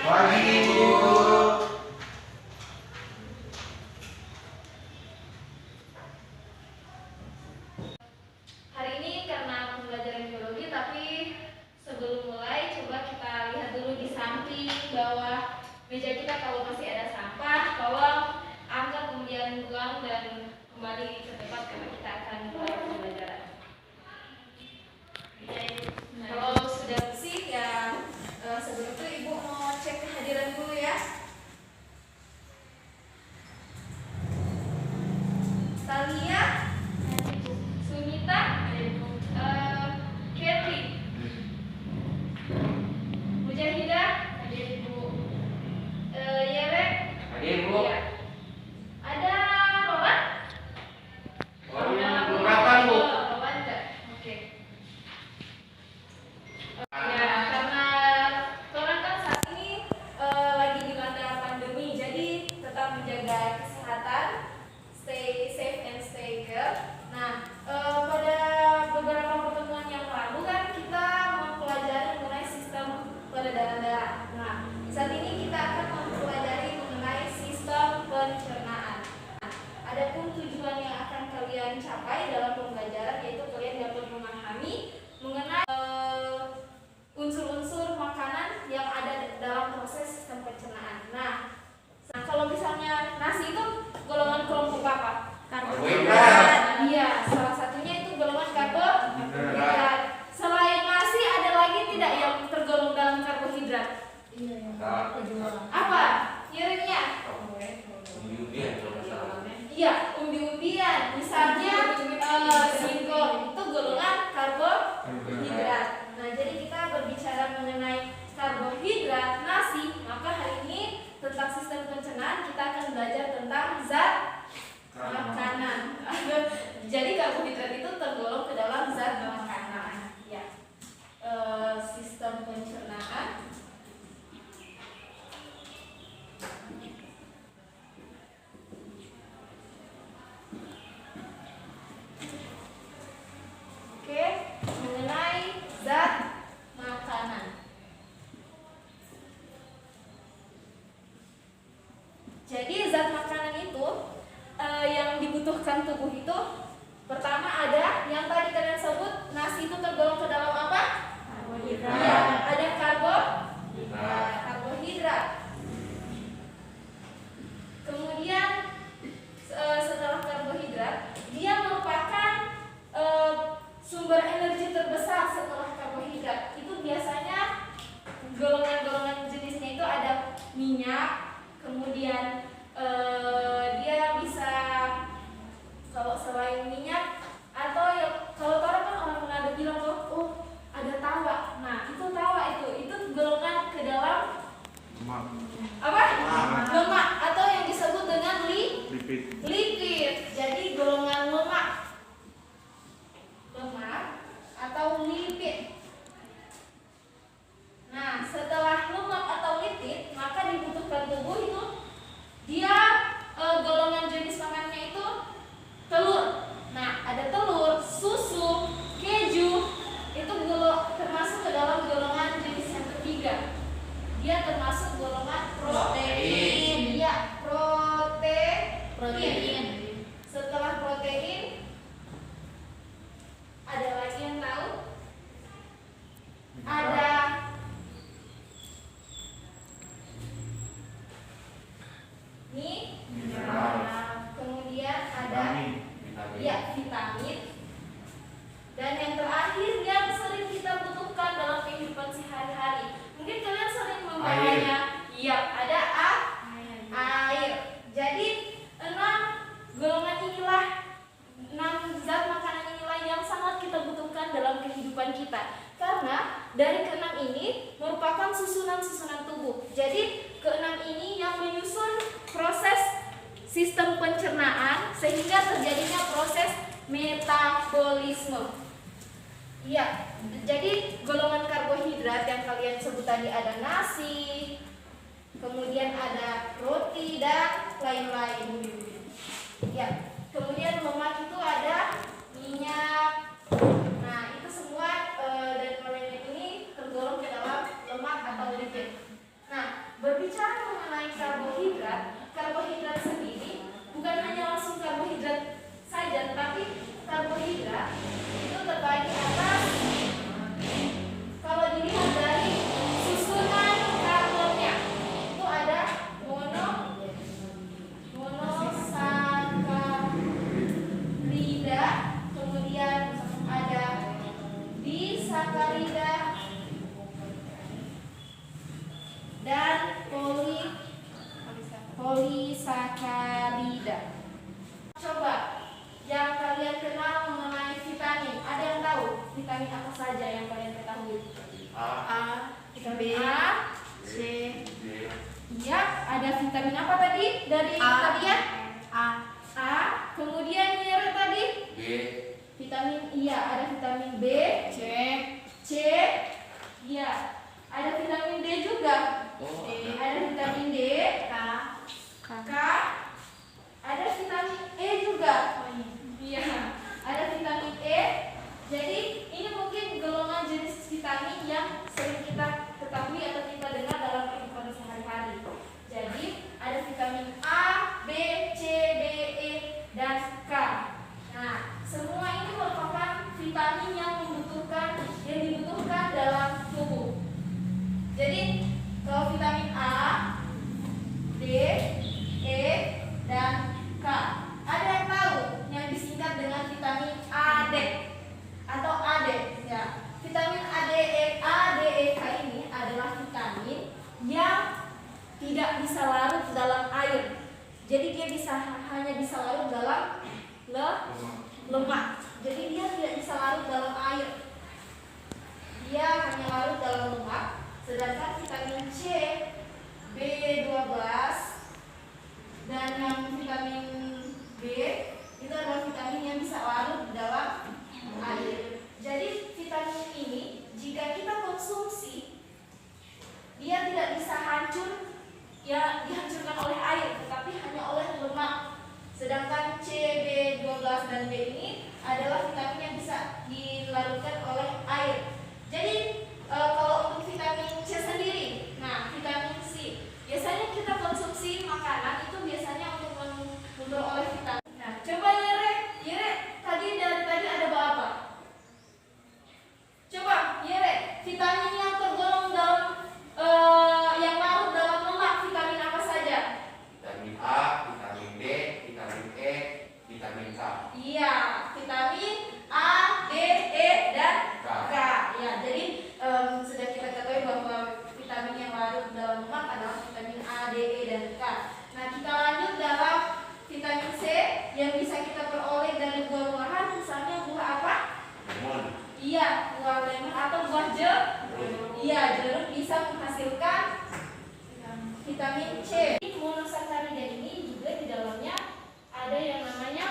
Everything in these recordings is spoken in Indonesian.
Pagi, Ibu. Hari ini karena pembelajaran biologi, tapi sebelum mulai coba kita lihat dulu di samping bawah meja kita kalau masih ada sampah, tolong angkat kemudian buang dan kembali ke tempat karena kita akan mulai pembelajaran. Kalau sudah bersih ya, sebelum itu Ibu mau cek kehadiran dulu ya. Talia, Sunita, Kathy, Mujahidah, hadir Ibu. Yerek, Hadir, Bu. ya. Ada Rowan? Belum datang, Bu. Rowan enggak? Oke. Ya, karena orang kan saat ini lagi dilanda pandemi, jadi tetap menjaga kesehatan, stay safe and stay care. Nah, pada beberapa pertemuan yang lalu kan kita mempelajari mengenai sistem peredaran darah. Nah, saat ini kita akan mempelajari mengenai sistem pencernaan. Adapun tujuan yang akan kalian capai dalam pembelajaran yaitu kalian dapat memahami mengenai unsur-unsur makanan yang ada dalam proses sistem pencernaan. Nah, kalau misalnya nasi itu golongan kelompok apa? Karbohidrat. Iya, salah satunya itu golongan karbohidrat. Selain nasi ada lagi tidak yang tergolong dalam karbohidrat? Apa? Kira-kira? Iya, umbi-umbian. Misalnya singkong itu golongan karbohidrat. Nah, jadi kita berbicara mengenai karbohidrat, nasi, maka hari ini tentang sistem pencernaan kita akan belajar tentang zat makanan. Jadi karbohidrat itu tergolong ke dalam zat makanan. Ya. Sistem pencernaan. Oke, mengenai zat makanan. Jadi zat makanan itu yang dibutuhkan tubuh itu pertama ada yang tadi kalian sebut nasi itu tergolong ke dalam apa? Karbohidrat. Ya, ada karbohidrat. Kemudian setelah karbohidrat dia merupakan sumber energi terbesar setelah karbohidrat. Itu biasanya golongan-golongan jenisnya itu ada minyak, kemudian dia bisa kalau selain minyak atau ya, kalau orang kan orang Manado bilang oh ada tawa. Nah itu tawa itu golongan ke dalam apa? Lemak atau yang disebut dengan lipid. Jadi golongan lemak atau lipid. Nah, setelah lemak atau lipid, maka dibutuhkan tubuh itu dia golongan jenis makanannya itu telur. Nah, ada telur, susu, keju, itu termasuk ke dalam golongan jenis yang ketiga. Dia termasuk golongan protein. Iya, protein. Setelah protein ada lagi yang tahu? Ada kemudian ada vitamin. Dan yang terakhir yang sering kita butuhkan dalam kehidupan sehari-hari. Mungkin kalian sering membawanya. Iya, ada air. Jadi 6 golongan inilah, 6 zat makanan inilah yang sangat kita butuhkan dalam kehidupan kita. Karena dari ke-6 ini merupakan susunan-susunan tubuh. Jadi ke-6 ini yang menyusun proses sistem pencernaan sehingga terjadinya proses metabolisme. Iya, jadi golongan karbohidrat yang kalian sebut tadi ada nasi, kemudian ada roti dan lain-lain. Ya, kemudian lemak itu ada minyak. Nah, itu semua dan lain-lain ini tergolong ke dalam lemak atau lipid. Nah, berbicara mengenai karbohidrat, karbohidrat sendiri bukan hanya langsung karbohidrat saja, tetapi karbohidrat itu terbagi atas, kalau dilihat dari susunan karbonnya itu ada monosakarida, kemudian ada disakarida dan polisakarida. Coba yang kalian kenal mengenai vitamin, ada yang tahu vitamin apa saja yang kalian ketahui? Vitamin A, C. Iya, ada vitamin apa tadi dari tadi ya? A. Kemudian yang tadi? B. Vitamin, iya, ada vitamin B, C. Iya, ada vitamin D juga. Ada vitamin D, K. Ada vitamin E juga. Iya, ada vitamin E. Jadi ini mungkin golongan jenis vitamin yang sering kita ketahui atau kita dengar dalam kehidupan sehari-hari. Jadi ada vitamin A, B, C, D, E, dan K. Nah, semua ini merupakan vitamin yang dibutuhkan dalam tubuh. Jadi kalau vitamin A, D, E, dan K, ada yang tahu yang disingkat dengan vitamin AD atau AD ya. Vitamin ADE K ini adalah vitamin yang tidak bisa larut dalam air. Jadi dia hanya bisa larut dalam lemak. Jadi dia tidak bisa larut dalam air. Dia hanya larut dalam lemak. Sedangkan vitamin C, B12 dan yang vitamin B itu adalah vitamin yang bisa larut dalam air. Jadi vitamin ini jika kita konsumsi, dia tidak bisa hancur, ya dihancurkan oleh air, tetapi hanya oleh lemak. Sedangkan C, B12 dan B ini adalah vitamin yang bisa dilarutkan oleh air. Jadi kalau untuk vitamin C sendiri, nah vitamin C biasanya kita konsumsi makanan itu biasanya untuk memperoleh vitamin. Nah, coba Yere, tadi dari tadi ada apa? Coba Yere, vitamin yang tergolong dalam yang larut dalam lemak, vitamin apa saja? Vitamin A, vitamin D, vitamin E, vitamin K. Iya, vitamin A, D, E, dan K. Ya, jadi sudah kita ketahui bahwa vitamin yang larut dalam lemak adalah vitamin A, D, E, dan K. Nah, kita lanjut dalam vitamin C yang bisa kita peroleh dari buah-buahan, misalnya buah apa? Lemon. Iya, buah lemon atau buah jeruk. Iya, jeruk bisa menghasilkan vitamin C. Monosakarida ini juga di dalamnya ada yang namanya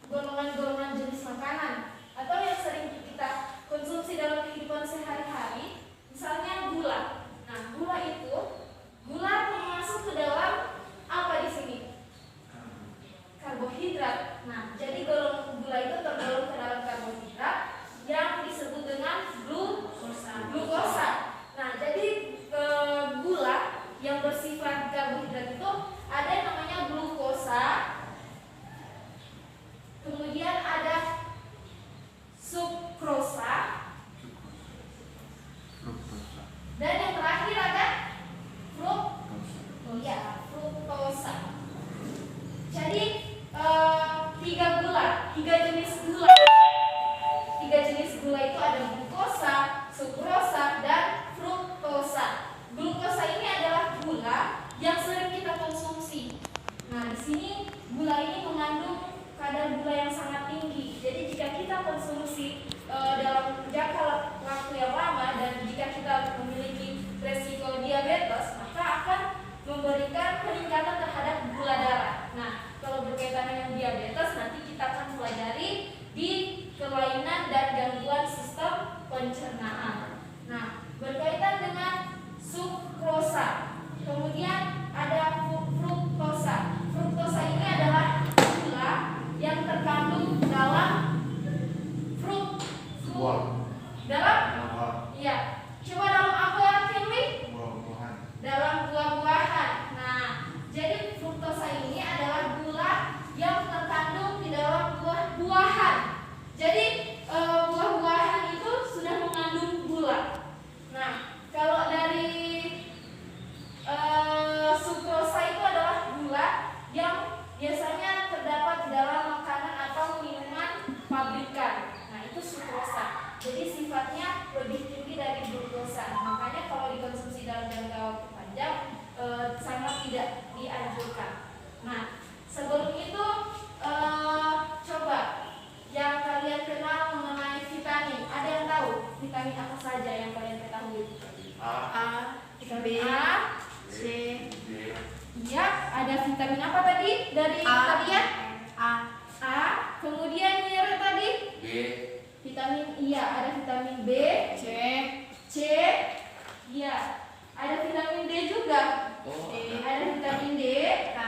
golongan-golongan jenis makanan atau yang sering kita konsumsi dalam kehidupan sehari-hari, misalnya gula. Nah, gula termasuk ke dalam apa di sini? Karbohidrat. Nah, jadi gula itu tergolong ke dalam karbohidrat yang disebut dengan glukosa. Nah, jadi gula yang bersifat karbohidrat itu ada yang namanya glukosa, kemudian ada sukrosa, dan yang terakhir ada fruktosa. Jadi tiga jenis gula itu ada glukosa, sukrosa, dan fruktosa. Glukosa ini adalah gula yang sering kita konsumsi. Nah, di sini gula ini mengandung kadar gula yang sangat tinggi. Jadi jika kita konsumsi dalam jangka waktu yang lama dan jika kita memiliki resiko diabetes, maka akan memberikan peningkatan terhadap gula darah. Nah, kalau berkaitan dengan diabetes nanti kita akan pelajari di kelainan dan gangguan sistem pencernaan. Nah, berkaitan dengan sukrosa, kemudian ada fruktosa. Fruktosa ini adalah gula yang terkandung dalam dalam, iya, coba dalam apa, Firly? Dalam buah-buahan. A, vitamin A, B, C. D, Iya, ada vitamin apa tadi dari tadi ya? A. Kemudian Nira tadi G, vitamin, iya ada vitamin B, C. C, iya ada vitamin D juga, oh D. ada vitamin D, K.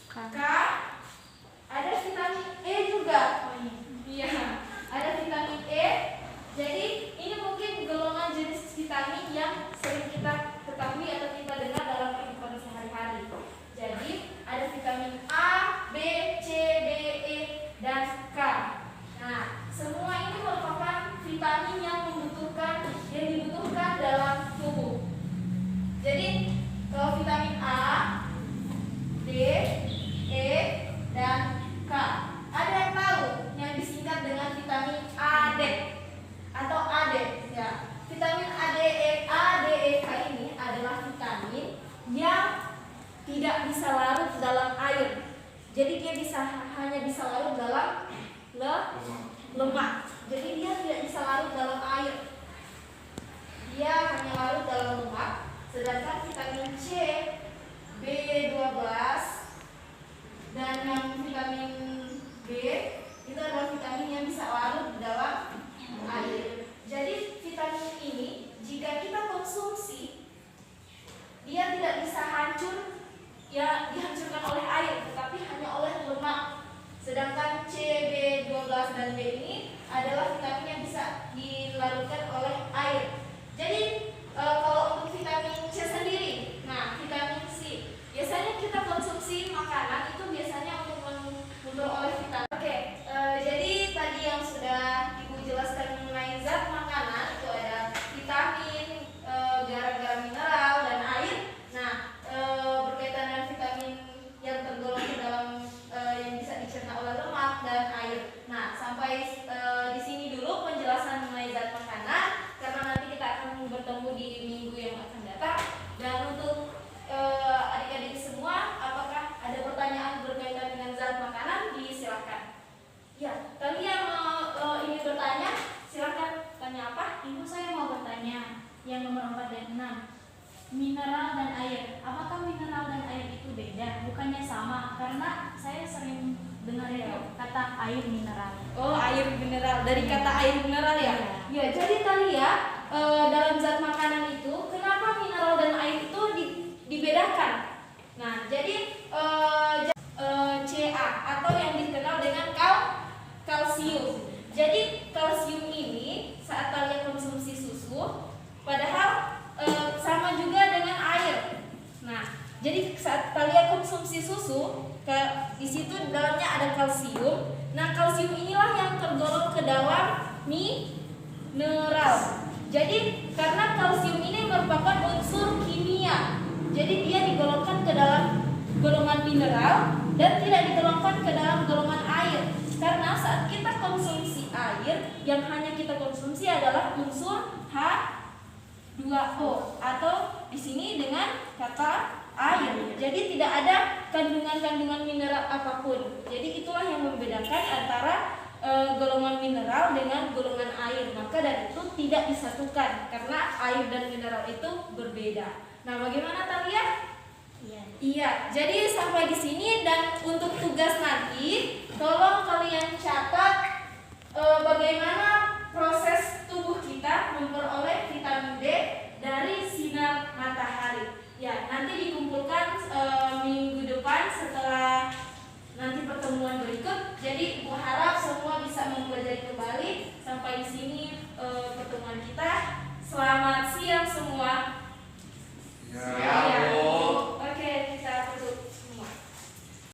K, ada vitamin E juga, iya ada vitamin E. Jadi ini mungkin golongan jenis vitamin yang sering kita ketahui atau kita dengar dalam kehidupan sehari-hari. Jadi ada vitamin A, B, C, D, E, dan K. Nah, semua ini merupakan vitamin yang dibutuhkan dalam tubuh. Jadi kalau vitamin A, D, E, dan K, ada yang tahu yang disingkat dengan vitamin AD atau AD ya. Vitamin ADE, K ini adalah vitamin yang tidak bisa larut dalam air. Jadi dia hanya bisa larut dalam lemak. Jadi dia tidak bisa larut dalam air. Dia hanya larut dalam lemak. Sedangkan vitamin C, B12 dan yang vitamin B itu adalah vitamin yang bisa larut dalam air. Jadi vitamin ini jika kita konsumsi, dia tidak bisa hancur, ya dihancurkan oleh air, tetapi hanya oleh lemak. Sedangkan C, B12 dan B ini adalah vitamin yang bisa dilarutkan oleh air. Jadi kalau untuk vitamin C sendiri, nah vitamin C biasanya kita konsumsi makanan itu biasanya untuk memperoleh vitamin. Oke, jadi tadi yang sudah Ibu jelaskan mengenai zat makanan itu ada vitamin, garam-garam mineral dan air. Nah, berkaitan dengan vitamin yang tergolong ke dalam yang bisa dicerna oleh lemak dan air. Nah, sampai di sini dulu penjelasan mengenai zat makanan, karena nanti kita akan bertemu di minggu yang akan datang. Dan untuk adik-adik semua, apakah ada pertanyaan berkaitan dengan zat makanan? Silakan. Ya, tadi yang ingin bertanya, silakan tanya apa? Ibu, saya mau bertanya yang nomor 4 dan 6. Mineral dan air. Apakah mineral dan air itu beda? Bukannya sama? Karena saya sering dengar itu kata air mineral. Oh, air mineral. Dari kata air mineral ya? Iya. Ya, jadi tadi ya dalam zat makanan itu kenapa mineral dan air itu dibedakan? Nah, jadi Ca atau yang dikenal dengan kalsium. Jadi kalsium ini saat kalian konsumsi susu, padahal sama juga dengan air. Nah, jadi saat kalian konsumsi susu, di situ dalamnya ada kalsium. Nah, kalsium inilah yang tergolong ke dalam mineral. Jadi karena kalsium ini merupakan unsur kimia, jadi dia digolongkan ke dalam golongan mineral dan tidak digolongkan ke dalam golongan air. Karena saat kita konsumsi air, yang hanya kita konsumsi adalah unsur H2O atau di sini dengan kata air. Jadi tidak ada kandungan-kandungan mineral apapun. Jadi itulah yang membedakan antara golongan mineral dengan golongan air. Maka dari itu tidak disatukan karena air dan mineral itu berbeda. Nah, bagaimana Talia? Iya, jadi sampai di sini dan untuk tugas nanti tolong kalian catat bagaimana proses tubuh kita memperoleh vitamin D